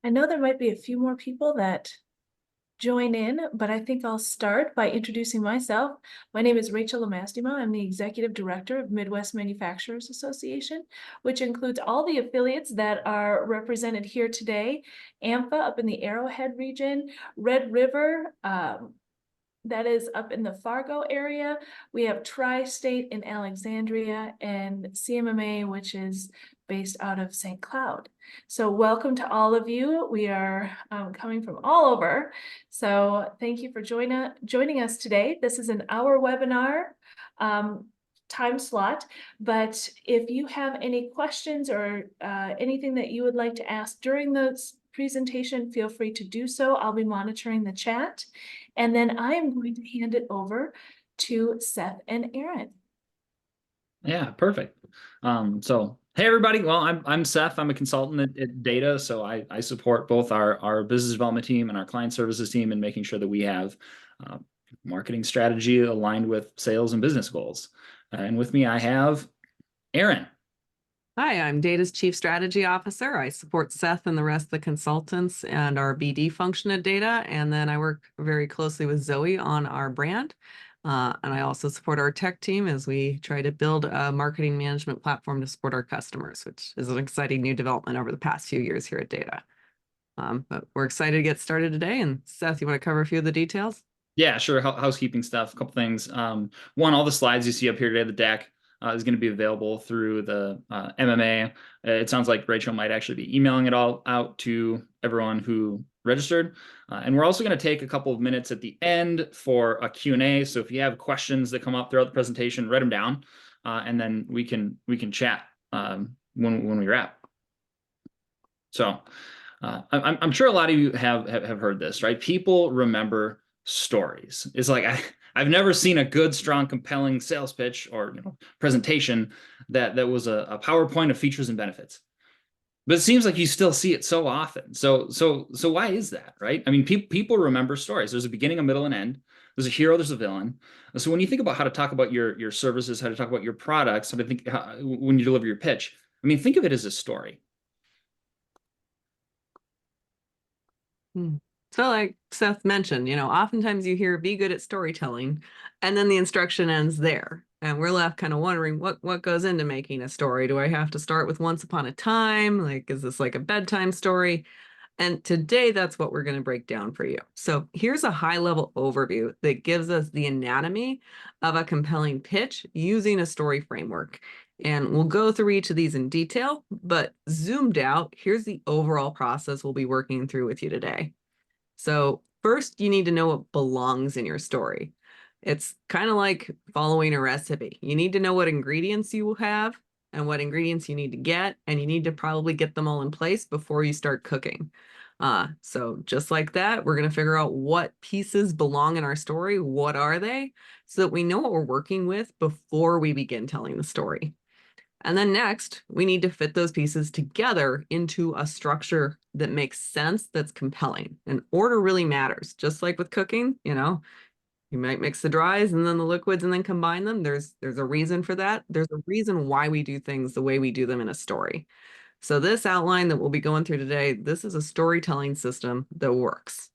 I know there might be a few more people that join in, but I think I'll start by introducing myself. My name is Rachel Lamastema. I'm the Executive Director of Midwest Manufacturers Association, which includes all the affiliates that are represented here today. AMFA up in the Arrowhead region, Red River, that is up in the Fargo area. We have Tri-State in Alexandria and CMMA, which is based out of St. Cloud. So welcome to all of you. We are coming from all over. So thank you for joining us today. This is an hour webinar time slot, but if you have any questions or anything that you would like to ask during this presentation, feel free to do so. I'll be monitoring the chat. And then I am going to hand it over to Seth and Erin. Yeah, perfect. So hey everybody. Well, I'm Seth. I'm a consultant at Dayta, so I support both our business development team and our client services team in making sure that we have marketing strategy aligned with sales and business goals. And with me, I have Erin. Hi, I'm Dayta's Chief Strategy Officer. I support Seth and the rest of the consultants and our BD function at Dayta. And then I work very closely with Zoe on our brand. And I also support our tech team as we try to build a marketing management platform to support our customers, which is an exciting new development over the past few years here at Dayta. But we're excited to get started today. And Seth, you want to cover a few of the details? Yeah, sure. Housekeeping stuff, a couple things. One, all the slides you see up here today, the deck, is going to be available through the MMA. It sounds like Rachel might actually be emailing it all out to everyone who registered. And we're also going to take a couple of minutes at the end for a Q&A. So if you have questions that come up throughout the presentation, write them down, and then we can chat when we wrap. So I'm sure a lot of you have heard this, right? People remember stories. It's like I've never seen a good, strong, compelling sales pitch or presentation that was a PowerPoint of features and benefits. But it seems like you still see it so often. So why is that, right? I mean, people remember stories. There's a beginning, a middle, and end. There's a hero, there's a villain. So when you think about how to talk about your services, how to talk about your products, when you deliver your pitch, I mean, think of it as a story. So like Seth mentioned, oftentimes you hear be good at storytelling, and then the instruction ends there. And we're left kind of wondering what goes into making a story. Do I have to start with once upon a time? Like, is this like a bedtime story? And today, that's what we're going to break down for you. So here's a high-level overview that gives us the anatomy of a compelling pitch using a story framework. And we'll go through each of these in detail, but zoomed out, here's the overall process we'll be working through with you today. So first, you need to know what belongs in your story. It's kind of like following a recipe. You need to know what ingredients you will have and what ingredients you need to get, and you need to probably get them all in place before you start cooking. So just like that, we're going to figure out what pieces belong in our story. What are they? So that we know what we're working with before we begin telling the story. And then next, we need to fit those pieces together into a structure that makes sense, that's compelling. And order really matters. Just like with cooking, you might mix the dries and then the liquids and then combine them. There's a reason for that. There's a reason why we do things the way we do them in a story. So this outline that we'll be going through today, this is a storytelling system that works.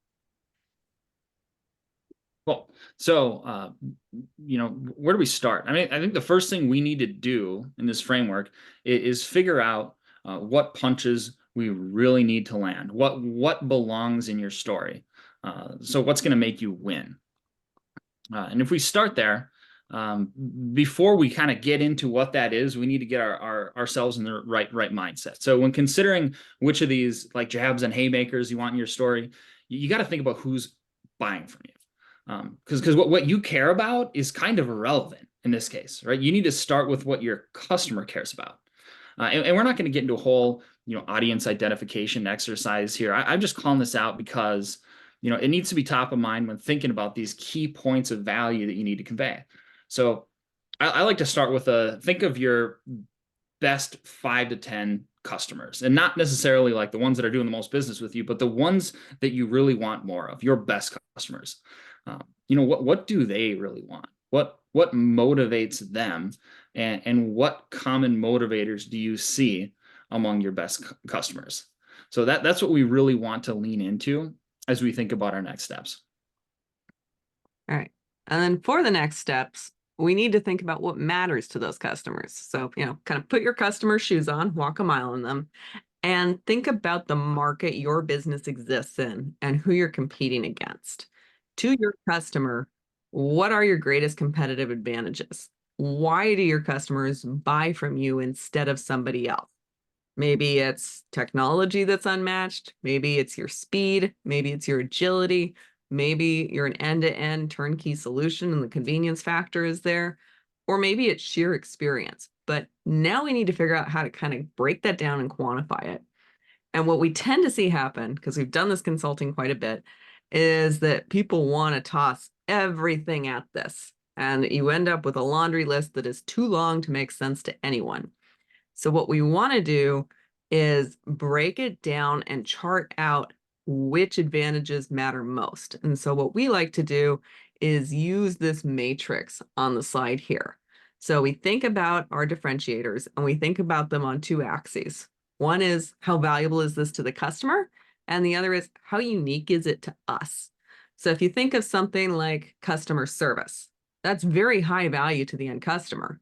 Cool. So, where do we start? I mean, I think the first thing we need to do in this framework is figure out what punches we really need to land. What belongs in your story? So what's going to make you win? And if we start there, before we kind of get into what that is, we need to get ourselves in the right mindset. So when considering which of these like jabs and haymakers you want in your story, you got to think about who's buying from you. Because what you care about is kind of irrelevant in this case, right? You need to start with what your customer cares about. And we're not going to get into a whole, audience identification exercise here. I'm just calling this out because, it needs to be top of mind when thinking about these key points of value that you need to convey. So I like to start with think of your best 5 to 10 customers, and not necessarily like the ones that are doing the most business with you, but the ones that you really want more of, your best customers. What do they really want? What motivates them, and what common motivators do you see among your best customers? So that's what we really want to lean into as we think about our next steps. All right. And then for the next steps, we need to think about what matters to those customers. So, kind of put your customer's shoes on, walk a mile in them, and think about the market your business exists in and who you're competing against. To your customer, what are your greatest competitive advantages? Why do your customers buy from you instead of somebody else? Maybe it's technology that's unmatched. Maybe it's your speed. Maybe it's your agility. Maybe you're an end-to-end turnkey solution and the convenience factor is there. Or maybe it's sheer experience. But now we need to figure out how to kind of break that down and quantify it. And what we tend to see happen, because we've done this consulting quite a bit, is that people want to toss everything at this. And you end up with a laundry list that is too long to make sense to anyone. So what we want to do is break it down and chart out which advantages matter most. And so what we like to do is use this matrix on the slide here. So we think about our differentiators and we think about them on two axes. One is how valuable is this to the customer? And the other is how unique is it to us? So if you think of something like customer service, that's very high value to the end customer.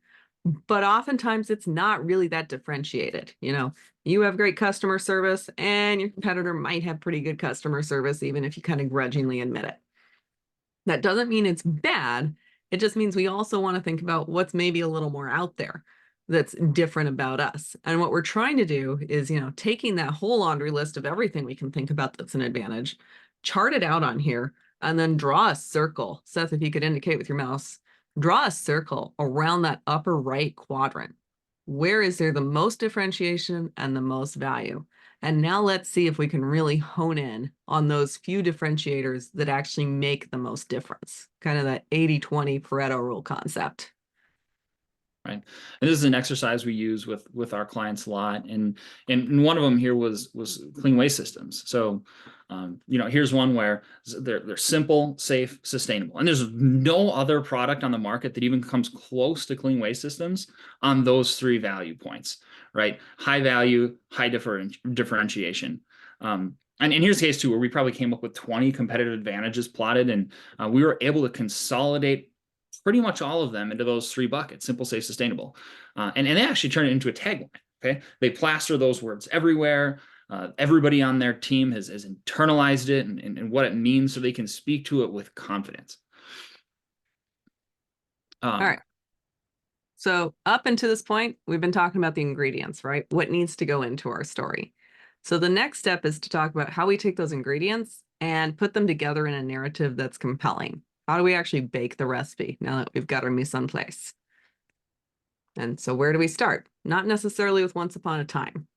But oftentimes it's not really that differentiated. You have great customer service and your competitor might have pretty good customer service, even if you kind of grudgingly admit it. That doesn't mean it's bad. It just means we also want to think about what's maybe a little more out there that's different about us. And what we're trying to do is, taking that whole laundry list of everything we can think about that's an advantage, chart it out on here, and then draw a circle. Seth, if you could indicate with your mouse, draw a circle around that upper right quadrant. Where is there the most differentiation and the most value? And now let's see if we can really hone in on those few differentiators that actually make the most difference. Kind of that 80-20 Pareto rule concept. Right. And this is an exercise we use with our clients a lot. And one of them here was clean waste systems. So, here's one where they're simple, safe, sustainable. And there's no other product on the market that even comes close to clean waste systems on those three value points, right? High value, high differentiation. And here's a case too, where we probably came up with 20 competitive advantages plotted, and we were able to consolidate pretty much all of them into those three buckets: simple, safe, sustainable. And they actually turn it into a tagline. Okay. They plaster those words everywhere. Everybody on their team has internalized it and what it means so they can speak to it with confidence. All right. So up until this point, we've been talking about the ingredients, right? What needs to go into our story. So the next step is to talk about how we take those ingredients and put them together in a narrative that's compelling. How do we actually bake the recipe now that we've got our mise en place? And so where do we start? Not necessarily with once upon a time.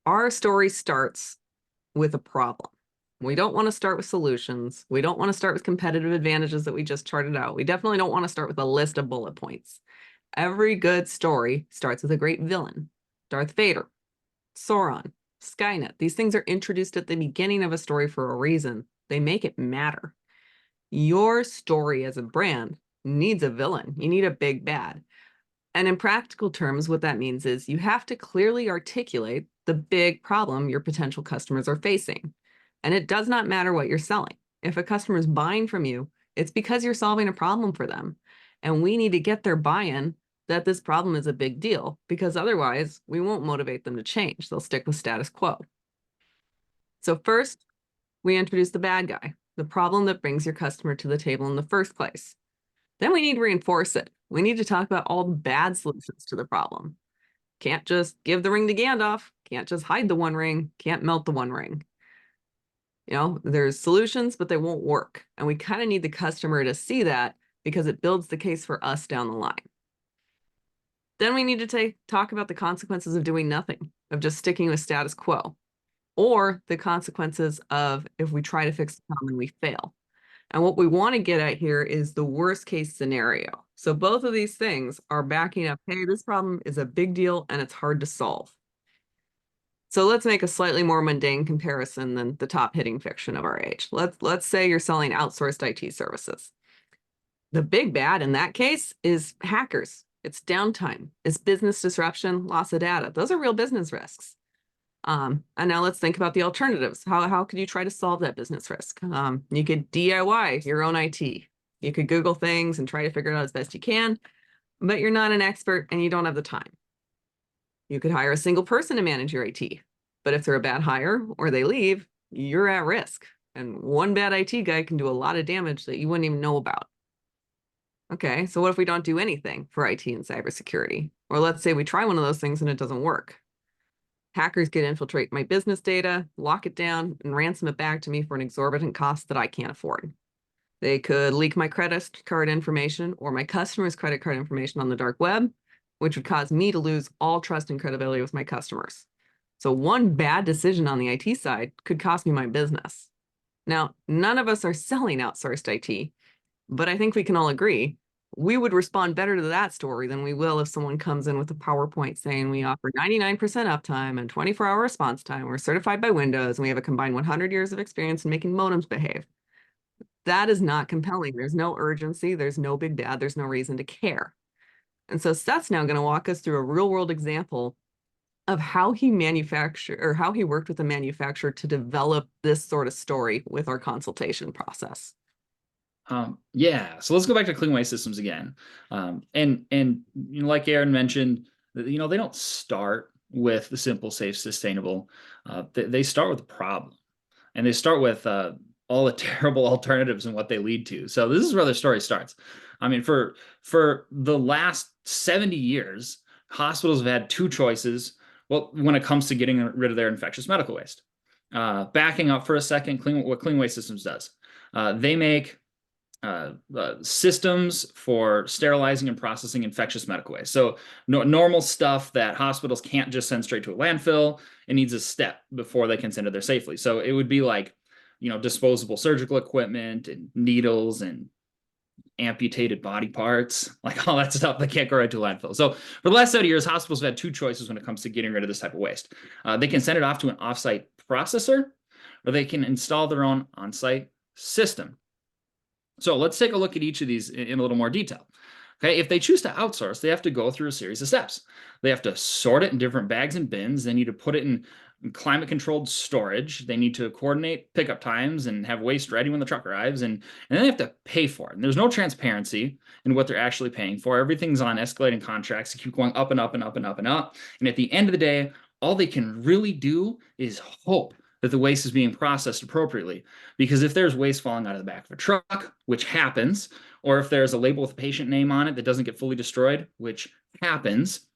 Our story starts with a problem. We don't want to start with solutions. We don't want to start with competitive advantages that we just charted out. We definitely don't want to start with a list of bullet points. Every good story starts with a great villain. Darth Vader, Sauron, Skynet. These things are introduced at the beginning of a story for a reason. They make it matter. Your story as a brand needs a villain. You need a big bad. And in practical terms, what that means is you have to clearly articulate the big problem your potential customers are facing. And it does not matter what you're selling. If a customer is buying from you, it's because you're solving a problem for them. And we need to get their buy-in that this problem is a big deal, because otherwise we won't motivate them to change. They'll stick with status quo. So first, we introduce the bad guy, the problem that brings your customer to the table in the first place. Then we need to reinforce it. We need to talk about all the bad solutions to the problem. Can't just give the ring to Gandalf. Can't just hide the one ring. Can't melt the one ring. There's solutions, but they won't work. And we kind of need the customer to see that because it builds the case for us down the line. Then we need to talk about the consequences of doing nothing, of just sticking with status quo, or the consequences of if we try to fix the problem and we fail. And what we want to get at here is the worst case scenario. So both of these things are backing up, hey, this problem is a big deal and it's hard to solve. So let's make a slightly more mundane comparison than the top hitting fiction of our age. Let's say you're selling outsourced IT services. The big bad in that case is hackers. It's downtime. It's business disruption, loss of data. Those are real business risks. And now let's think about the alternatives. How could you try to solve that business risk? You could DIY your own IT. You could Google things and try to figure it out as best you can, but you're not an expert and you don't have the time. You could hire a single person to manage your IT, but if they're a bad hire or they leave, you're at risk. And one bad IT guy can do a lot of damage that you wouldn't even know about. Okay, so what if we don't do anything for IT and cybersecurity? Or let's say we try one of those things and it doesn't work. Hackers could infiltrate my business data, lock it down, and ransom it back to me for an exorbitant cost that I can't afford. They could leak my credit card information or my customer's credit card information on the dark web, which would cause me to lose all trust and credibility with my customers. So one bad decision on the IT side could cost me my business. Now, none of us are selling outsourced IT, but I think we can all agree we would respond better to that story than we will if someone comes in with a PowerPoint saying we offer 99% uptime and 24-hour response time. We're certified by Windows and we have a combined 100 years of experience in making modems behave. That is not compelling. There's no urgency. There's no big bad. There's no reason to care. And so Seth's now going to walk us through a real world example of how he worked with a manufacturer to develop this sort of story with our consultation process. Yeah, so let's go back to clean waste systems again. And you know, like Erin mentioned, you know, they don't start with the simple, safe, sustainable. They start with the problem, and they start with all the terrible alternatives and what they lead to. So this is where the story starts. I mean, for the last 70 years, hospitals have had two choices. Well, when it comes to getting rid of their infectious medical waste. Backing up for a second, what Clean Waste Systems does, they make systems for sterilizing and processing infectious medical waste. So normal stuff that hospitals can't just send straight to a landfill. It needs a step before they can send it there safely. So it would be like, you know, disposable surgical equipment and needles and amputated body parts, like all that stuff that can't go right to a landfill. So for the last 70 years, hospitals have had two choices when it comes to getting rid of this type of waste. They can send it off to an offsite processor, or they can install their own on-site system. So let's take a look at each of these in a little more detail. Okay, if they choose to outsource, they have to go through a series of steps. They have to sort it in different bags and bins. They need to put it in climate-controlled storage. They need to coordinate pickup times and have waste ready when the truck arrives. And then they have to pay for it. And there's no transparency in what they're actually paying for. Everything's on escalating contracts. They keep going up and up and up and up and up. And at the end of the day, all they can really do is hope that the waste is being processed appropriately. Because if there's waste falling out of the back of a truck, which happens, or if there's a label with a patient name on it that doesn't get fully destroyed, which happens,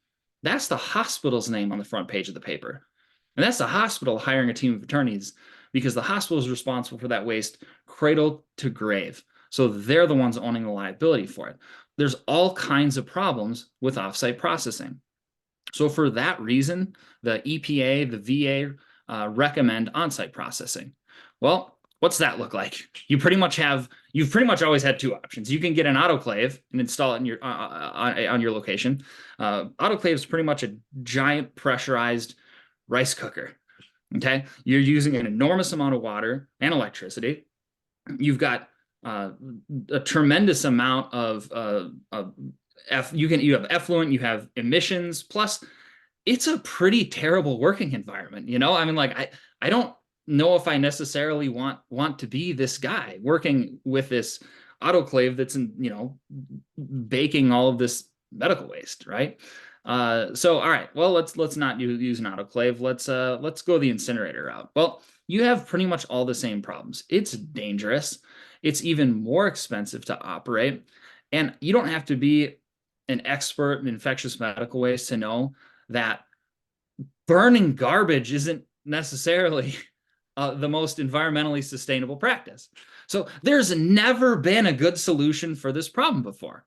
that's the hospital's name on the front page of the paper. And that's the hospital hiring a team of attorneys, because the hospital is responsible for that waste cradle to grave. So they're the ones owning the liability for it. There's all kinds of problems with offsite processing. So for that reason, the EPA, the VA, recommend on-site processing. Well, what's that look like? You've pretty much always had two options. You can get an autoclave and install it in your on your location. Autoclave is pretty much a giant pressurized rice cooker. Okay, you're using an enormous amount of water and electricity. You've got a tremendous amount of you have effluent, you have emissions, plus it's a pretty terrible working environment. You know, I mean, like I don't know if I necessarily want to be this guy working with this autoclave that's in, you know, baking all of this medical waste, right? So all right, well, let's not use an autoclave. Let's go the incinerator route. Well, you have pretty much all the same problems. It's dangerous. It's even more expensive to operate, and you don't have to be an expert in infectious medical waste to know that burning garbage isn't necessarily the most environmentally sustainable practice. So there's never been a good solution for this problem before.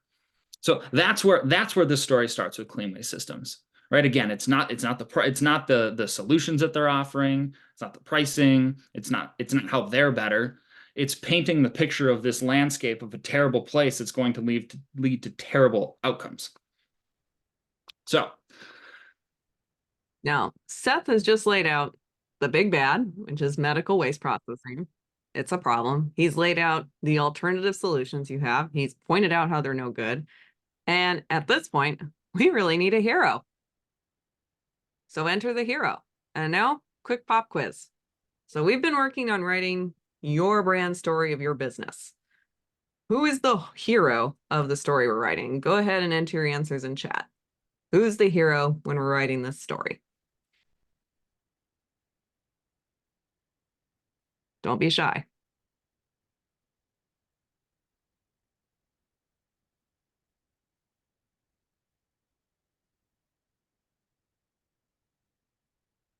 So that's where this story starts with Clean Waste Systems, right? Again, it's not the solutions that they're offering. It's not the pricing. It's not how they're better. It's painting the picture of this landscape of a terrible place that's going to lead to terrible outcomes. So now, Seth has just laid out the big bad, which is medical waste processing. It's a problem. He's laid out the alternative solutions you have. He's pointed out how they're no good. And at this point, we really need a hero. So enter the hero. And now quick pop quiz. So we've been working on writing your brand story of your business. Who is the hero of the story we're writing? Go ahead and enter your answers in chat. Who's the hero when we're writing this story? Don't be shy.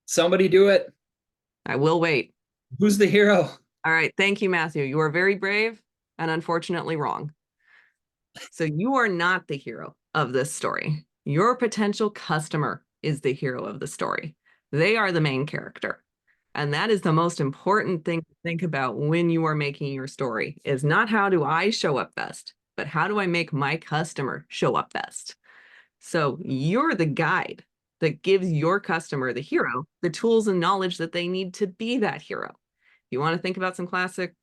Somebody do it. I will wait. Who's the hero? All right. Thank you, Matthew. You are very brave and unfortunately wrong. So you are not the hero of this story. Your potential customer is the hero of the story. They are the main character. And that is the most important thing to think about when you are making your story, is not how do I show up best, but how do I make my customer show up best? So you're the guide that gives your customer, the hero, the tools and knowledge that they need to be that hero. You want to think about some classic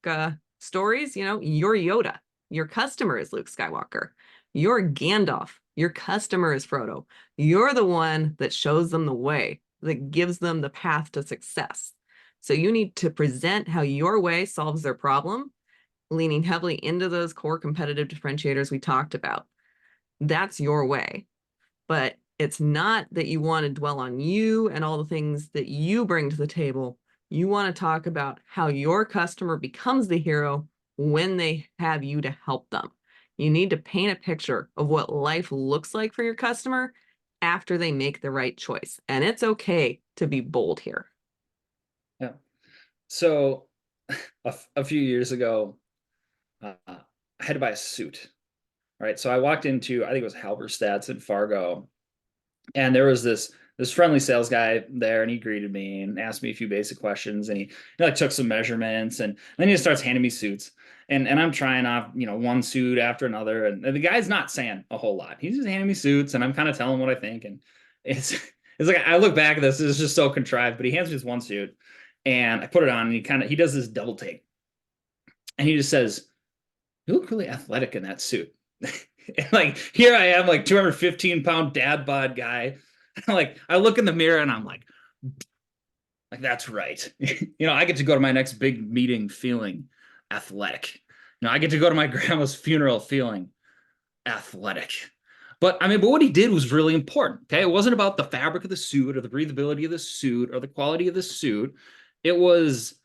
stories, you're Yoda. Your customer is Luke Skywalker. You're Gandalf. Your customer is Frodo. You're the one that shows them the way, that gives them the path to success. So you need to present how your way solves their problem, leaning heavily into those core competitive differentiators we talked about. That's your way. But it's not that you want to dwell on you and all the things that you bring to the table. You want to talk about how your customer becomes the hero when they have you to help them. You need to paint a picture of what life looks like for your customer after they make the right choice. And it's okay to be bold here. Yeah. So a few years ago, I had to buy a suit. Right. So I walked into, I think it was Halberstad's in Fargo, and there was this friendly sales guy there, and he greeted me and asked me a few basic questions, and he like took some measurements, and then he just starts handing me suits. And I'm trying off, one suit after another, and the guy's not saying a whole lot. He's just handing me suits, and I'm kind of telling him what I think. And it's like, I look back at this, it's just so contrived, but he hands me this one suit, and I put it on, and he does this double take, and he just says, "You look really athletic in that suit." Like, here I am, like 215-pound dad bod guy. Like, I look in the mirror and I'm like, that's right. I get to go to my next big meeting feeling athletic. I get to go to my grandma's funeral feeling athletic. But what what he did was really important. Okay. It wasn't about the fabric of the suit or the breathability of the suit or the quality of the suit. It was,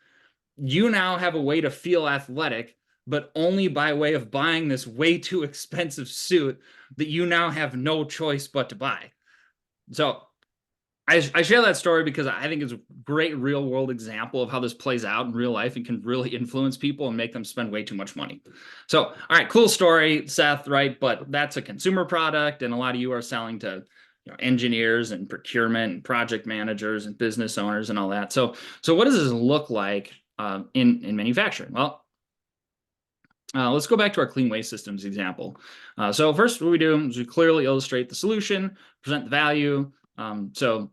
you now have a way to feel athletic, but only by way of buying this way too expensive suit that you now have no choice but to buy. So I share that story because I think it's a great real world example of how this plays out in real life and can really influence people and make them spend way too much money. So, all right, cool story, Seth, right? But that's a consumer product, and a lot of you are selling to engineers and procurement and project managers and business owners and all that. So what does this look like in manufacturing? Well, let's go back to our clean waste systems example. So first, what we do is we clearly illustrate the solution, present the value. So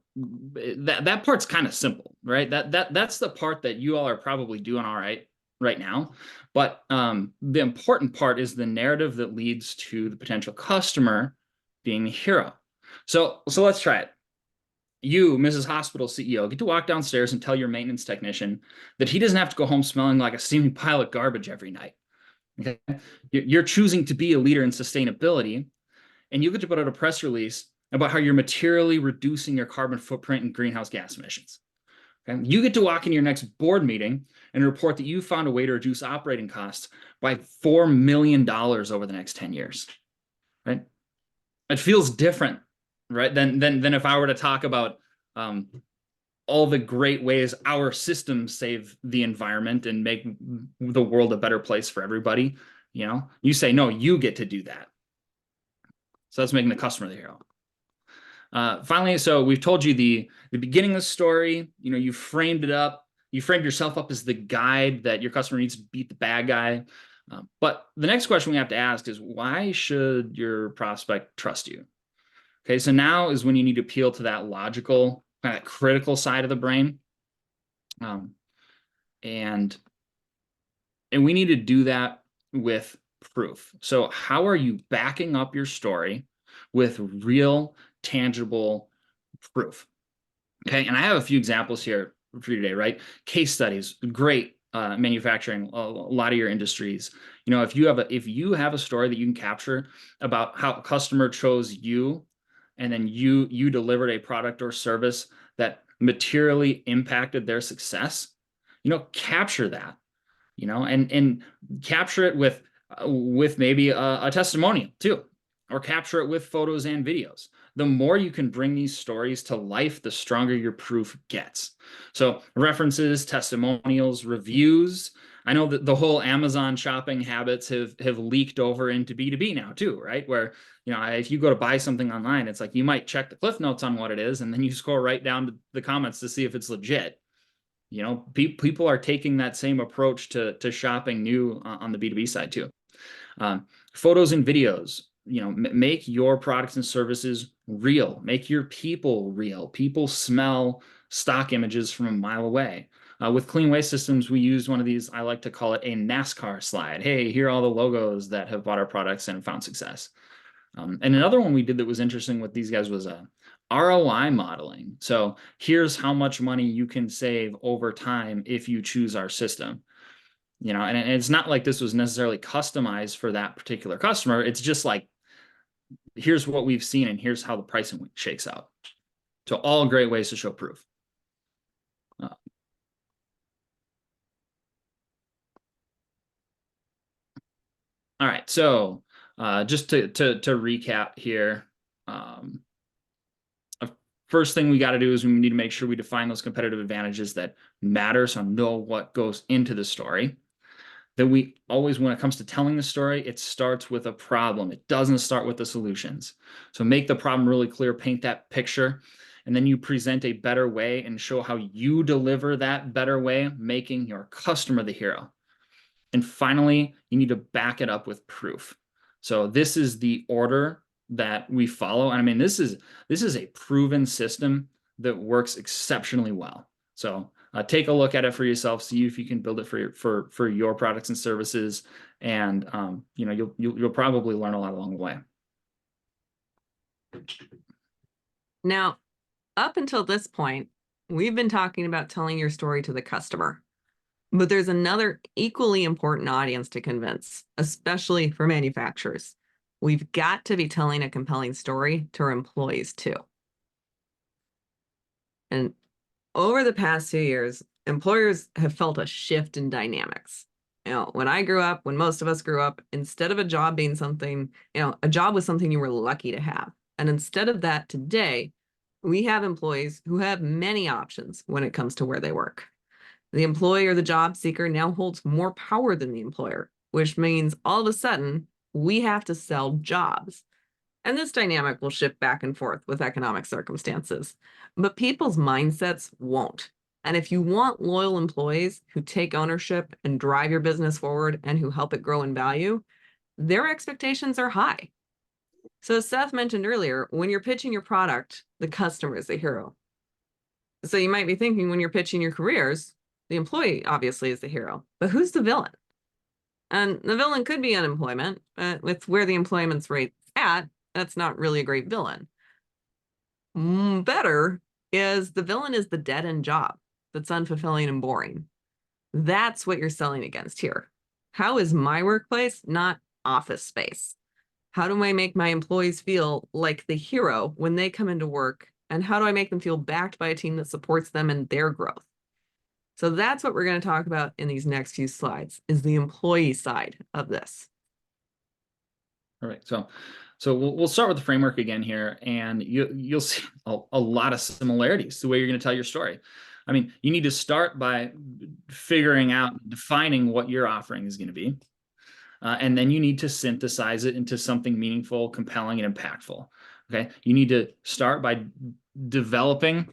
that part's kind of simple, right? That's the part that you all are probably doing all right now. But the important part is the narrative that leads to the potential customer being the hero. So let's try it. You, Mrs. Hospital CEO, get to walk downstairs and tell your maintenance technician that he doesn't have to go home smelling like a steaming pile of garbage every night. Okay? You're choosing to be a leader in sustainability, and you get to put out a press release about how you're materially reducing your carbon footprint and greenhouse gas emissions. Okay? You get to walk in your next board meeting and report that you found a way to reduce operating costs by $4 million over the next 10 years. Right? It feels different, right? Than if I were to talk about all the great ways our systems save the environment and make the world a better place for everybody. You say, no, you get to do that. So that's making the customer the hero. Finally, so we've told you the beginning of the story. You framed it up. You framed yourself up as the guide that your customer needs to beat the bad guy. But the next question we have to ask is, why should your prospect trust you? Okay, so now is when you need to appeal to that logical, kind of critical side of the brain. And we need to do that with proof. So how are you backing up your story with real, tangible proof? Okay, and I have a few examples here for you today, right? Case studies, great. Manufacturing, a lot of your industries. You know, if you have a story that you can capture about how a customer chose you, and then you delivered a product or service that materially impacted their success, you know, capture that, you know, and capture it with maybe a testimonial too, or capture it with photos and videos. The more you can bring these stories to life, the stronger your proof gets. So references, testimonials, reviews. I know that the whole Amazon shopping habits have leaked over into B2B now too, right? Where, you know, if you go to buy something online, it's like you might check the cliff notes on what it is, and then you scroll right down to the comments to see if it's legit. You know, people are taking that same approach to shopping new on the B2B side too. Photos and videos, you know, make your products and services real. Make your people real. People smell stock images from a mile away. With clean waste systems, we use one of these, I like to call it a NASCAR slide. Hey, here are all the logos that have bought our products and found success. And another one we did that was interesting with these guys was ROI modeling. So here's how much money you can save over time if you choose our system. You know, and it's not like this was necessarily customized for that particular customer. It's just like, here's what we've seen and here's how the pricing shakes out. So all great ways to show proof. All right, so just to recap here, first thing we got to do is we need to make sure we define those competitive advantages that matter, so know what goes into the story. Then we always, when it comes to telling the story, it starts with a problem. It doesn't start with the solutions. So make the problem really clear, paint that picture, and then you present a better way and show how you deliver that better way, making your customer the hero. And finally, you need to back it up with proof. So this is the order that we follow. I mean, this is a proven system that works exceptionally well. So take a look at it for yourself, see if you can build it for your products and services, and you know, you'll probably learn a lot along the way. Now, up until this point, we've been talking about telling your story to the customer. But there's another equally important audience to convince, especially for manufacturers. We've got to be telling a compelling story to our employees too. And over the past 2 years, employers have felt a shift in dynamics. You know, when I grew up, when most of us grew up, instead of a job being something, you know, a job was something you were lucky to have. And instead of that today, we have employees who have many options when it comes to where they work. The employee or the job seeker now holds more power than the employer, which means all of a sudden we have to sell jobs. And this dynamic will shift back and forth with economic circumstances, but people's mindsets won't. And if you want loyal employees who take ownership and drive your business forward and who help it grow in value, their expectations are high. So as Seth mentioned earlier, when you're pitching your product, the customer is the hero. So you might be thinking when you're pitching your careers, the employee obviously is the hero, but who's the villain? And the villain could be unemployment, but with where the employment's rate's at, that's not really a great villain. Better is the villain is the dead-end job that's unfulfilling and boring. That's what you're selling against here. How is my workplace not office space? How do I make my employees feel like the hero when they come into work? And how do I make them feel backed by a team that supports them in their growth? So that's what we're going to talk about in these next few slides, is the employee side of this. All right, so we'll start with the framework again here, and you'll see a lot of similarities to the way you're going to tell your story. I mean, you need to start by figuring out, defining what your offering is going to be, and then you need to synthesize it into something meaningful, compelling, and impactful. Okay, you need to start by developing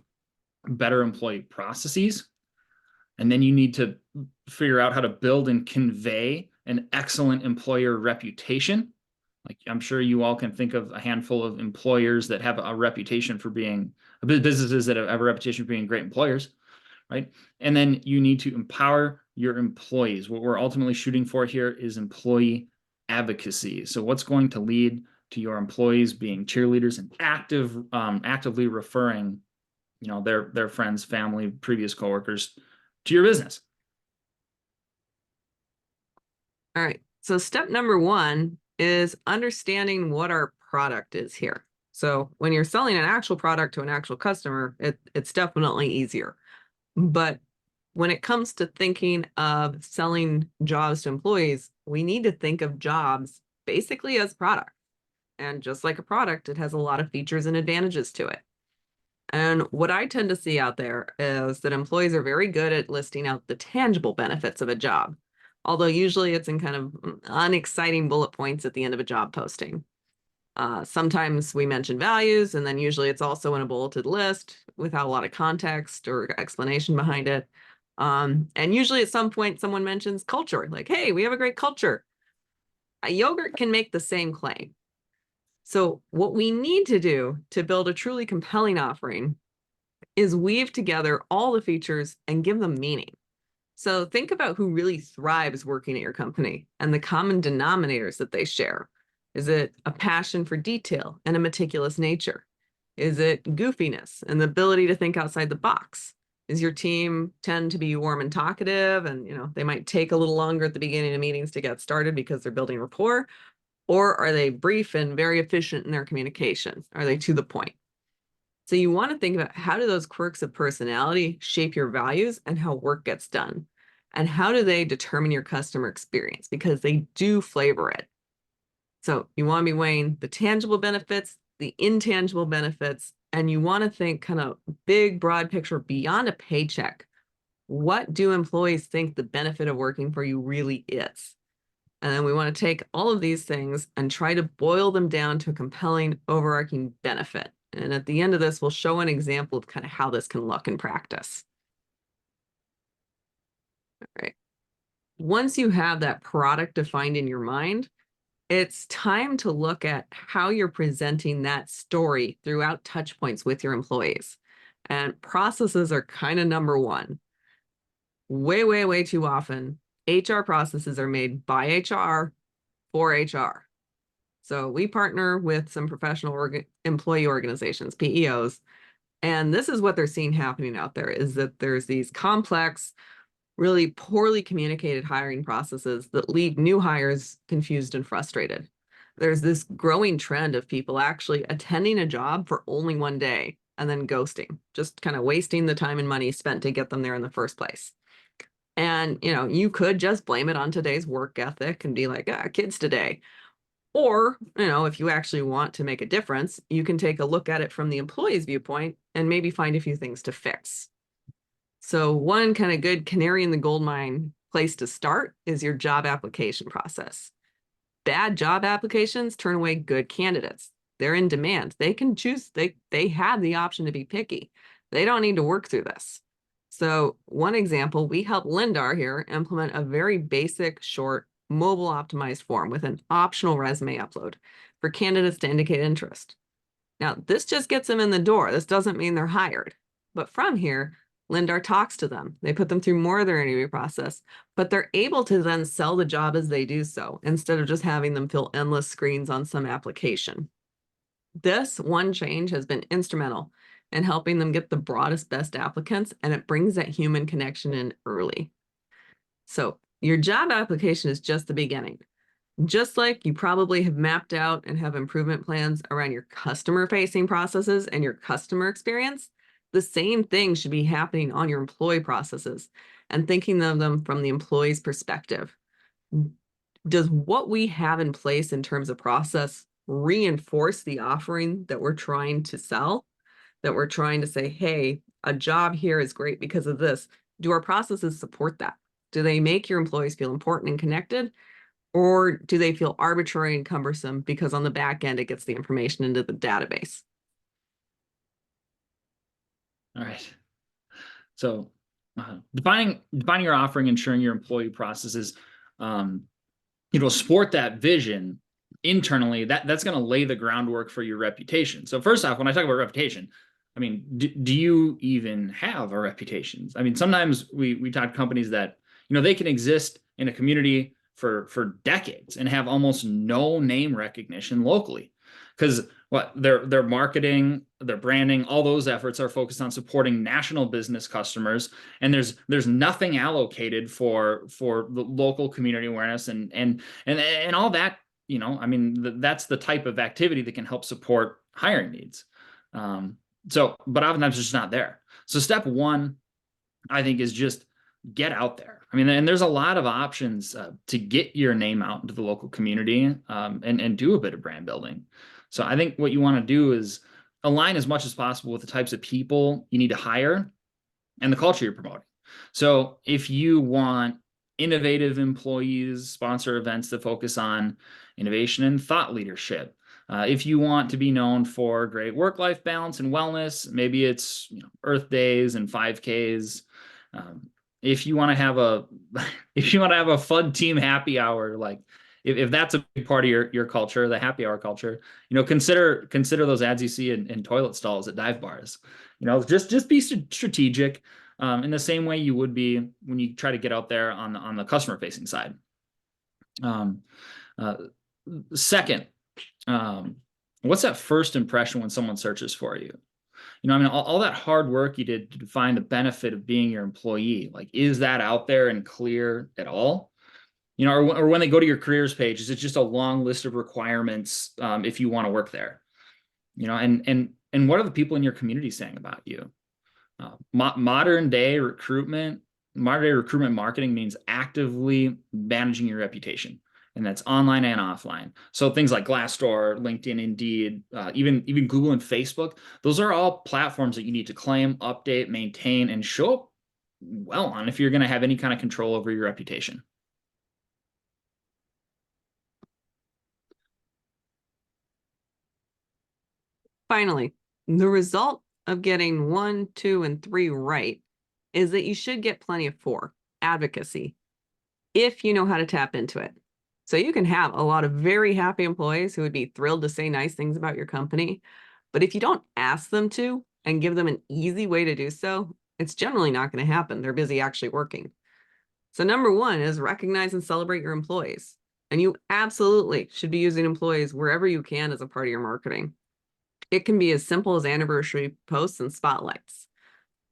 better employee processes. And then you need to figure out how to build and convey an excellent employer reputation. Like, I'm sure you all can think of a handful of employers that have a reputation for being, businesses that have a reputation for being great employers, right? And then you need to empower your employees. What we're ultimately shooting for here is employee advocacy. So what's going to lead to your employees being cheerleaders and actively referring their friends, family, previous coworkers to your business. All right. So step number one is understanding what our product is here. So when you're selling an actual product to an actual customer, it's definitely easier. But when it comes to thinking of selling jobs to employees, we need to think of jobs basically as product. And just like a product, it has a lot of features and advantages to it. And what I tend to see out there is that employees are very good at listing out the tangible benefits of a job, although usually it's in kind of unexciting bullet points at the end of a job posting. Sometimes we mention values, and then usually it's also in a bulleted list without a lot of context or explanation behind it. And usually at some point, someone mentions culture, like, hey, we have a great culture. A yogurt can make the same claim. So what we need to do to build a truly compelling offering is weave together all the features and give them meaning. So think about who really thrives working at your company and the common denominators that they share. Is it a passion for detail and a meticulous nature? Is it goofiness and the ability to think outside the box? Is your team tend to be warm and talkative, and they might take a little longer at the beginning of meetings to get started because they're building rapport? Or are they brief and very efficient in their communication? Are they to the point? So you want to think about, how do those quirks of personality shape your values and how work gets done? And how do they determine your customer experience? Because they do flavor it. So you want to be weighing the tangible benefits, the intangible benefits, and you want to think kind of big, broad picture beyond a paycheck. What do employees think the benefit of working for you really is? And then we want to take all of these things and try to boil them down to a compelling overarching benefit. And at the end of this, we'll show an example of kind of how this can look in practice. All right. Once you have that product defined in your mind, it's time to look at how you're presenting that story throughout touch points with your employees. And processes are kind of number one. Way, way, way too often, HR processes are made by HR for HR. So we partner with some professional employee organizations, PEOs, and this is what they're seeing happening out there, is that there's these complex, really poorly communicated hiring processes that leave new hires confused and frustrated. There's this growing trend of people actually attending a job for only one day and then ghosting, just kind of wasting the time and money spent to get them there in the first place. And, you could just blame it on today's work ethic and be like, kids today. Or, if you actually want to make a difference, you can take a look at it from the employee's viewpoint and maybe find a few things to fix. So one kind of good canary in the gold mine place to start is your job application process. Bad job applications turn away good candidates. They're in demand. They can choose, they have the option to be picky. They don't need to work through this. So one example, we helped Lindar here implement a very basic, short, mobile optimized form with an optional resume upload for candidates to indicate interest. Now, this just gets them in the door. This doesn't mean they're hired. But from here, Lindar talks to them. They put them through more of their interview process, but they're able to then sell the job as they do so, instead of just having them fill endless screens on some application. This one change has been instrumental in helping them get the broadest, best applicants, and it brings that human connection in early. So your job application is just the beginning. Just like you probably have mapped out and have improvement plans around your customer-facing processes and your customer experience, the same thing should be happening on your employee processes and thinking of them from the employee's perspective. Does what we have in place in terms of process reinforce the offering that we're trying to sell? That we're trying to say, hey, a job here is great because of this. Do our processes support that? Do they make your employees feel important and connected? Or do they feel arbitrary and cumbersome because on the back end, it gets the information into the database? All right. So defining your offering, ensuring your employee processes, support that vision internally, that's going to lay the groundwork for your reputation. So first off, when I talk about reputation, I mean, do you even have a reputation? I mean, sometimes we talk to companies that, they can exist in a community for decades and have almost no name recognition locally. because what their marketing, their branding, all those efforts are focused on supporting national business customers, and there's nothing allocated for the local community awareness and all that. I mean, that's the type of activity that can help support hiring needs. But oftentimes it's just not there. So step one, I think, is just get out there. I mean, and there's a lot of options to get your name out into the local community, and do a bit of brand building. So I think what you want to do is align as much as possible with the types of people you need to hire and the culture you're promoting. So if you want innovative employees, sponsor events that focus on innovation and thought leadership. If you want to be known for great work-life balance and wellness, maybe it's Earth Days and 5Ks. If you want to have a fun team happy hour, like if that's a big part of your culture, the happy hour culture, consider those ads you see in toilet stalls at dive bars. Just be strategic, in the same way you would be when you try to get out there on the customer facing side. Second, what's that first impression when someone searches for you? I mean, all that hard work you did to define the benefit of being your employee, like, is that out there and clear at all? Or when they go to your careers page, is it just a long list of requirements if you want to work there? And what are the people in your community saying about you? Modern day recruitment marketing means actively managing your reputation. And that's online and offline. So things like Glassdoor, LinkedIn, Indeed, even Google and Facebook, those are all platforms that you need to claim, update, maintain, and show up well on if you're going to have any kind of control over your reputation. Finally, the result of getting 1, 2, and 3 right is that you should get plenty of 4, advocacy, if you know how to tap into it. So you can have a lot of very happy employees who would be thrilled to say nice things about your company. But if you don't ask them to and give them an easy way to do so, it's generally not going to happen. They're busy actually working. So number 1 is recognize and celebrate your employees. And you absolutely should be using employees wherever you can as a part of your marketing. It can be as simple as anniversary posts and spotlights.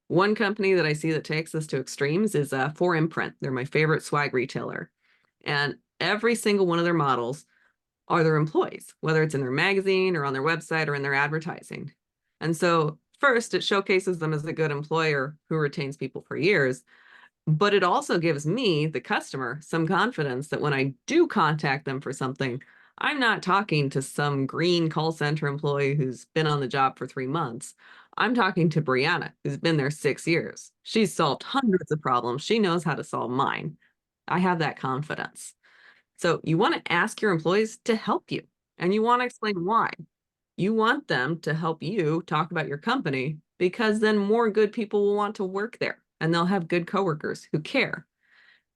One company that I see that takes this to extremes is 4imprint. They're my favorite swag retailer. And every single one of their models are their employees, whether it's in their magazine or on their website or in their advertising. And so first, it showcases them as a good employer who retains people for years, but it also gives me, the customer, some confidence that when I do contact them for something, I'm not talking to some green call center employee who's been on the job for 3 months. I'm talking to Brianna, who's been there 6 years. She's solved hundreds of problems. She knows how to solve mine. I have that confidence. So you want to ask your employees to help you, and you want to explain why. You want them to help you talk about your company, because then more good people will want to work there, and they'll have good coworkers who care.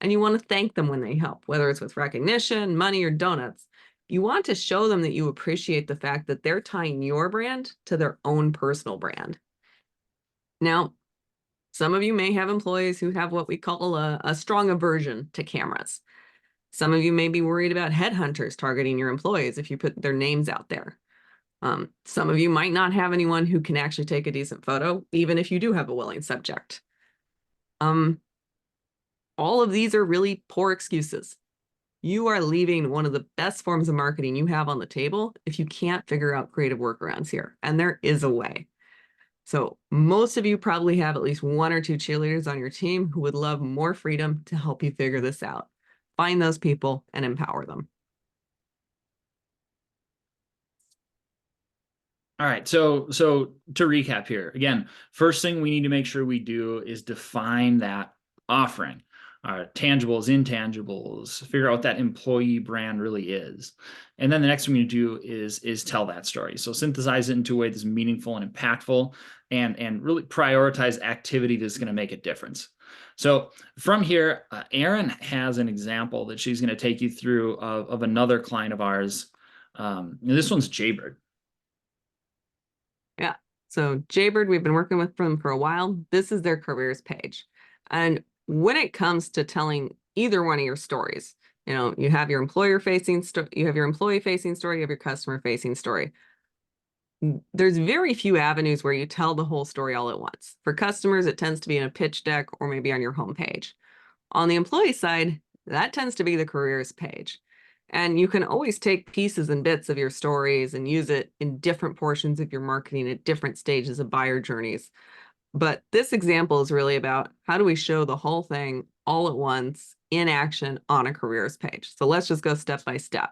And you want to thank them when they help, whether it's with recognition, money, or donuts. You want to show them that you appreciate the fact that they're tying your brand to their own personal brand. Now, some of you may have employees who have what we call a strong aversion to cameras. Some of you may be worried about headhunters targeting your employees if you put their names out there. Some of you might not have anyone who can actually take a decent photo, even if you do have a willing subject. All of these are really poor excuses. You are leaving one of the best forms of marketing you have on the table if you can't figure out creative workarounds here, and there is a way. So most of you probably have at least 1 or 2 cheerleaders on your team who would love more freedom to help you figure this out. Find those people and empower them. All right. So to recap here, again, first thing we need to make sure we do is define that offering, tangibles, intangibles, figure out what that employee brand really is. And then the next thing we need to do is tell that story. So synthesize it into a way that's meaningful and impactful, and really prioritize activity that's going to make a difference. So from here, Erin has an example that she's going to take you through of another client of ours. This one's Jaybird. Yeah. So Jaybird, we've been working with them for a while. This is their careers page. And when it comes to telling either one of your stories, you have your employer facing story, you have your employee facing story, you have your customer facing story. there's very few avenues where you tell the whole story all at once. For customers, it tends to be in a pitch deck or maybe on your homepage. On the employee side, that tends to be the careers page. And you can always take pieces and bits of your stories and use it in different portions of your marketing at different stages of buyer journeys. But this example is really about how do we show the whole thing all at once in action on a careers page. So let's just go step by step.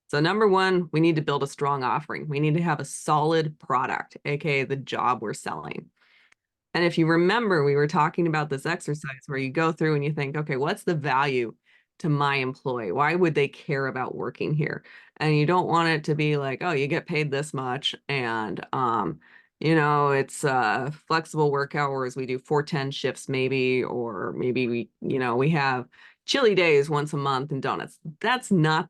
So number one, we need to build a strong offering. We need to have a solid product, aka the job we're selling. And if you remember, we were talking about this exercise where you go through and you think, okay, what's the value to my employee? Why would they care about working here? And you don't want it to be like, oh, you get paid this much and it's flexible work hours. We do 410 shifts maybe, or maybe we have chili days once a month and donuts. That's not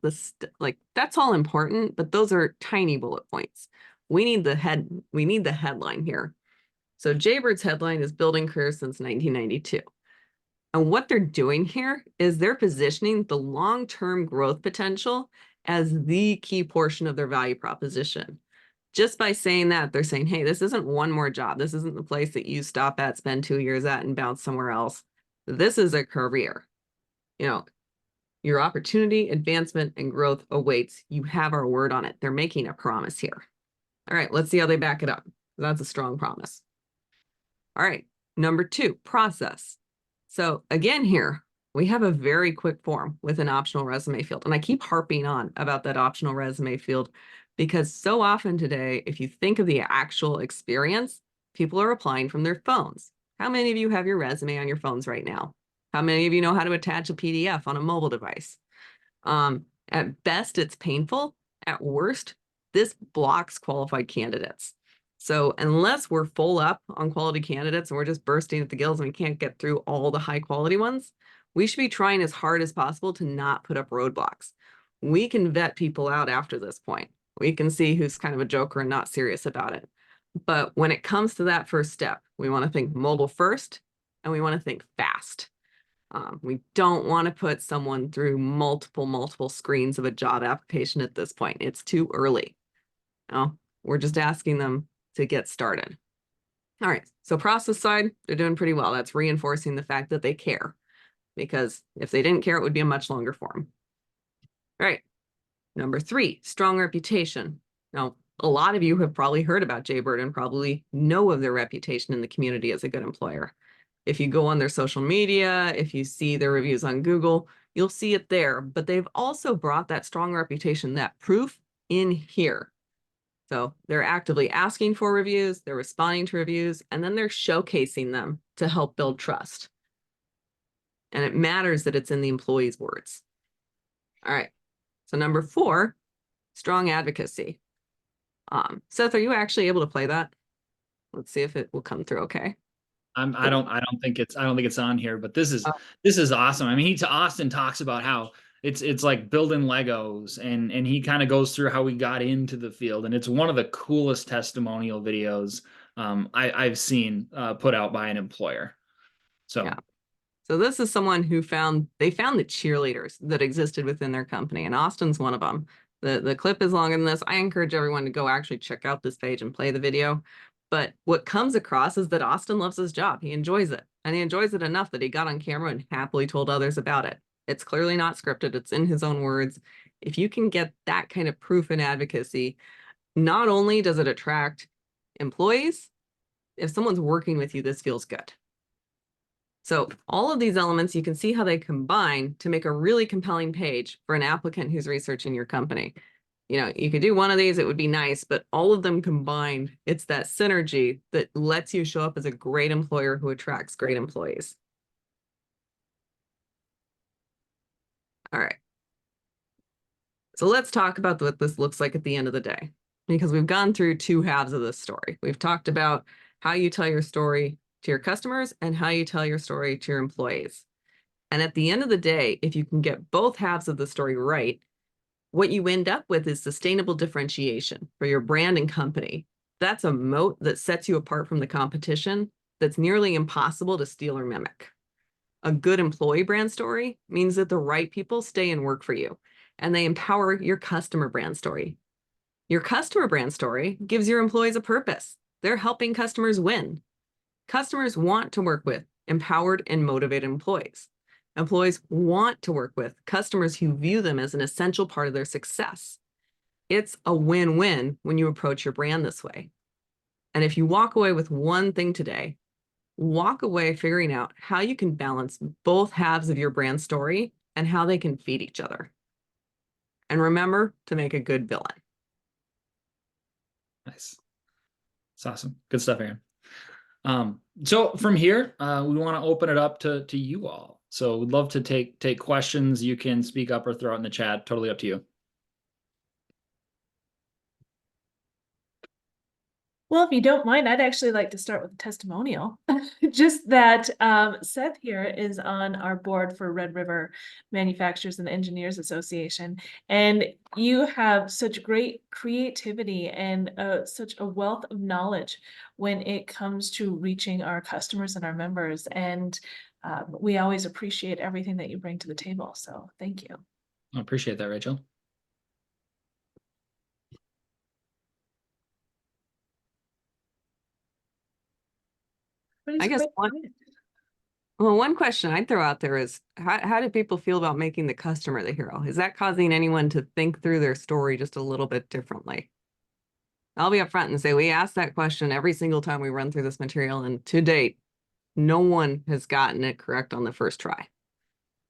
that's all important, but those are tiny bullet points. We need the headline here. So Jaybird's headline is Building Careers Since 1992. And what they're doing here is they're positioning the long-term growth potential as the key portion of their value proposition. Just by saying that, they're saying, hey, this isn't one more job. This isn't the place that you stop at, spend 2 years at, and bounce somewhere else. This is a career. Your opportunity, advancement, and growth awaits. You have our word on it. They're making a promise here. All right, let's see how they back it up. That's a strong promise. All right, number 2, process. So again here, we have a very quick form with an optional resume field. And I keep harping on about that optional resume field because so often today, if you think of the actual experience, people are applying from their phones. How many of you have your resume on your phones right now? How many of you know how to attach a PDF on a mobile device? At best, it's painful. At worst, this blocks qualified candidates. So unless we're full up on quality candidates and we're just bursting at the gills and we can't get through all the high quality ones, we should be trying as hard as possible to not put up roadblocks. We can vet people out after this point. We can see who's kind of a joker and not serious about it. But when it comes to that first step, we want to think mobile first and we want to think fast. We don't want to put someone through multiple screens of a job application at this point. It's too early. No, we're just asking them to get started. All right, so process side, they're doing pretty well. That's reinforcing the fact that they care, because if they didn't care, it would be a much longer form. All right, number 3, strong reputation. Now, a lot of you have probably heard about Jaybird and probably know of their reputation in the community as a good employer. If you go on their social media, if you see their reviews on Google, you'll see it there. But they've also brought that strong reputation, that proof, in here. So they're actively asking for reviews, they're responding to reviews, and then they're showcasing them to help build trust. And it matters that it's in the employee's words. All right, so number 4, strong advocacy. Seth, are you actually able to play that? Let's see if it will come through okay. I don't think it's on here, but this is awesome. I mean, Austin talks about how it's like building Legos, and he kind of goes through how we got into the field, and it's one of the coolest testimonial videos I've seen put out by an employer. So yeah. So this is someone who found the cheerleaders that existed within their company, and Austin's one of them. The clip is longer than this. I encourage everyone to go actually check out this page and play the video. But what comes across is that Austin loves his job. He enjoys it. And he enjoys it enough that he got on camera and happily told others about it. It's clearly not scripted. It's in his own words. If you can get that kind of proof and advocacy, not only does it attract employees, if someone's working with you, this feels good. So all of these elements, you can see how they combine to make a really compelling page for an applicant who's researching your company. You could do one of these, it would be nice, but all of them combined, it's that synergy that lets you show up as a great employer who attracts great employees. All right. So let's talk about what this looks like at the end of the day, because we've gone through 2 halves of this story. We've talked about how you tell your story to your customers and how you tell your story to your employees. And at the end of the day, if you can get both halves of the story right, what you end up with is sustainable differentiation for your brand and company. That's a moat that sets you apart from the competition that's nearly impossible to steal or mimic. A good employee brand story means that the right people stay and work for you, and they empower your customer brand story. Your customer brand story gives your employees a purpose. They're helping customers win. Customers want to work with empowered and motivated employees. Employees want to work with customers who view them as an essential part of their success. It's a win-win when you approach your brand this way. And if you walk away with one thing today, walk away figuring out how you can balance both halves of your brand story and how they can feed each other. And remember to make a good villain. Nice. It's awesome. Good stuff, Erin. So from here, we want to open it up to you all. So we'd love to take questions. You can speak up or throw it in the chat. Totally up to you. Well, if you don't mind, I'd actually like to start with a testimonial. Just that Seth here is on our board for Red River Manufacturers and Engineers Association, and you have such great creativity and such a wealth of knowledge when it comes to reaching our customers and our members. And we always appreciate everything that you bring to the table. So thank you. I appreciate that, Rachel. I guess one question I'd throw out there is how do people feel about making the customer the hero? Is that causing anyone to think through their story just a little bit differently? I'll be upfront and say we ask that question every single time we run through this material, and to date, no one has gotten it correct on the first try.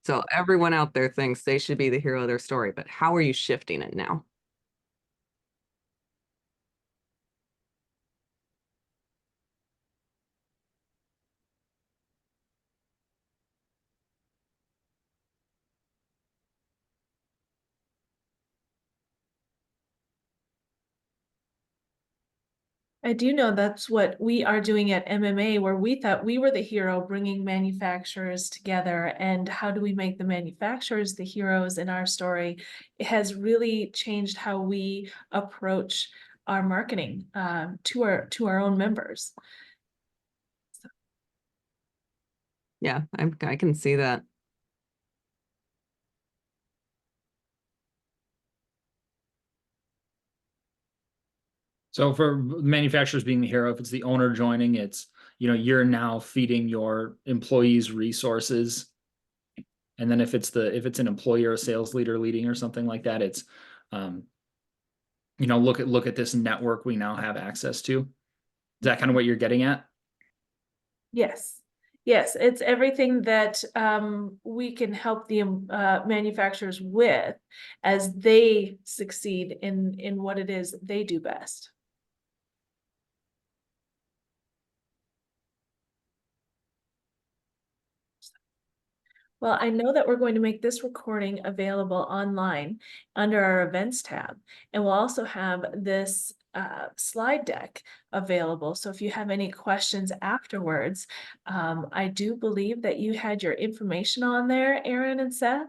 So everyone out there thinks they should be the hero of their story, but how are you shifting it now? I do know that's what we are doing at MMA, where we thought we were the hero bringing manufacturers together. And how do we make the manufacturers the heroes in our story? It has really changed how we approach our marketing to our own members. Yeah, I can see that. So for manufacturers being the hero, if it's the owner joining, it's, you're now feeding your employees resources. And then if it's an employee or a sales leader leading or something like that, it's, look at this network we now have access to. Is that kind of what you're getting at? Yes. Yes, it's everything that we can help the manufacturers with as they succeed in what it is they do best. Well, I know that we're going to make this recording available online under our events tab, and we'll also have this slide deck available. So if you have any questions afterwards, I do believe that you had your information on there, Erin and Seth.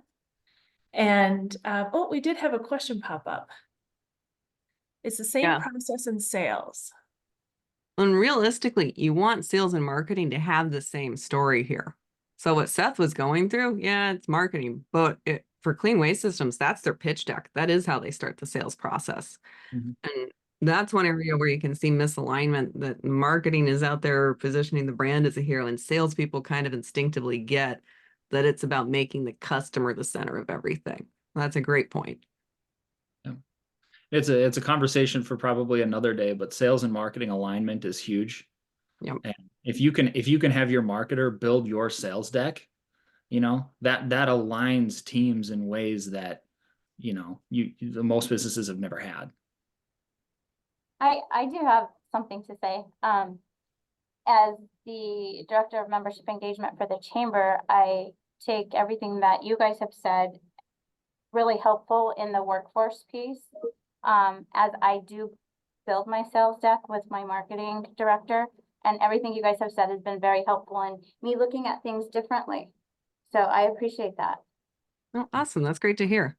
And oh, we did have a question pop up. It's the same process in sales. And realistically, you want sales and marketing to have the same story here. So what Seth was going through, yeah, it's marketing, but for clean waste systems, that's their pitch deck. That is how they start the sales process. Mm-hmm. And that's one area where you can see misalignment, that marketing is out there positioning the brand as a hero, and salespeople kind of instinctively get that it's about making the customer the center of everything. That's a great point. Yeah. It's a conversation for probably another day, but sales and marketing alignment is huge. Yep. And if you can have your marketer build your sales deck, that aligns teams in ways that, the most businesses have never had. I do have something to say. As the Director of Membership Engagement for the Chamber, I take everything that you guys have said really helpful in the workforce piece. As I do build my sales deck with my marketing director, and everything you guys have said has been very helpful in me looking at things differently. So I appreciate that. Oh, awesome. That's great to hear.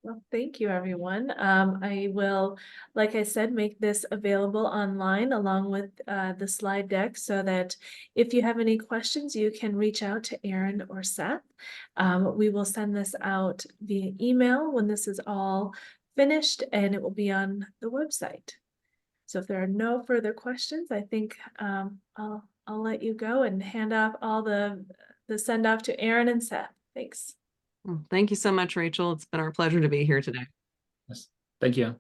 Well, thank you, everyone. I will, like I said, make this available online along with the slide deck so that if you have any questions, you can reach out to Erin or Seth. We will send this out via email when this is all finished, and it will be on the website. So if there are no further questions, I think I'll let you go and hand off all the send off to Erin and Seth. Thanks. Well, thank you so much, Rachel. It's been our pleasure to be here today. Yes. Thank you.